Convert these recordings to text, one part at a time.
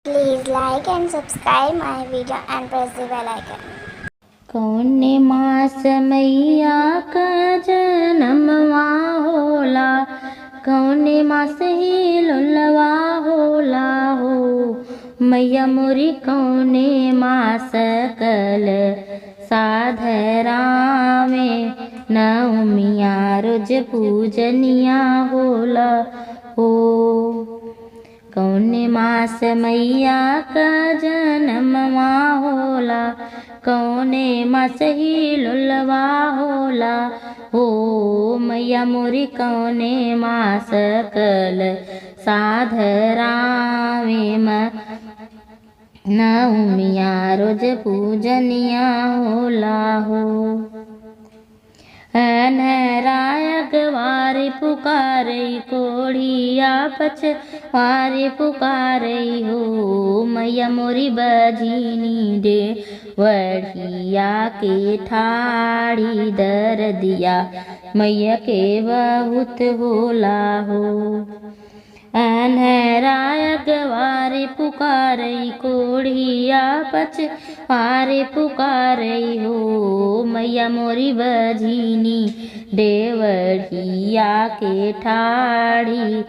Please like and subscribe my video and press the bell icon. कौन मास मैया का जनमवा होला, कौन मास ही लुलवा होला हो। मैया मोरी कौन मास कल साधरा में नवमिया रोज पूजनिया होला हो। कौन मास मैया का जनमवा होला, कौन मास ही लुलवा होला हो। मैया मोरी कौन मास कल साधरा में नवमिया रोज पूजनिया होला हो। अनहरायक वारी पुकारई कोढ़िया पछवारी पुकारई हो। मैया मोरी बजीनी दे वढ़िया के ठाड़ी दर दिया, मैया के बहुत होला हो। अनहरायक वारी पुकारई कोढ़िया पछवारी पुकारई हो। मैया मोरी बजीनी देवढ़िया के ठाड़ी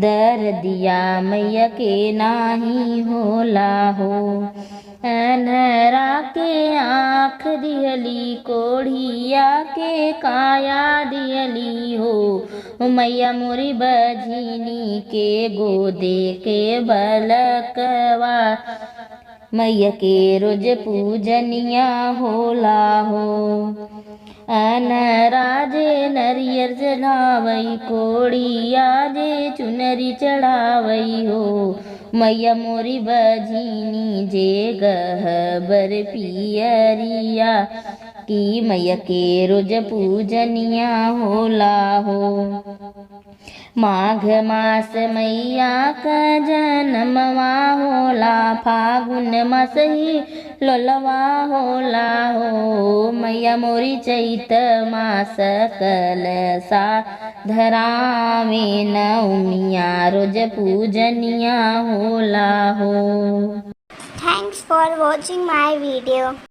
दर दिया, मैया के नाही होला हो। अनहरा के आँख दिहली, कोढ़िया के काया दिहली हो। मैया मोरी बजीनी के गोदे के बलकवा, मैया के रोज पूजनिया होला हो। अनहरा जे नरियर चढ़ावई, कोढ़िया जे चुनरी चढ़ावई हो। मैया मोरी बजीनी जे गहबर पियरिया की, मैया के रोज पूजनिया होला हो। माघ मास मैया का जनमवा होला, फागुन मास ही लोलवा होला हो। मैया मोरी चैत मास कल साधरा में नवमिया रोज पूजनिया होला हो। Thanks for watching my video.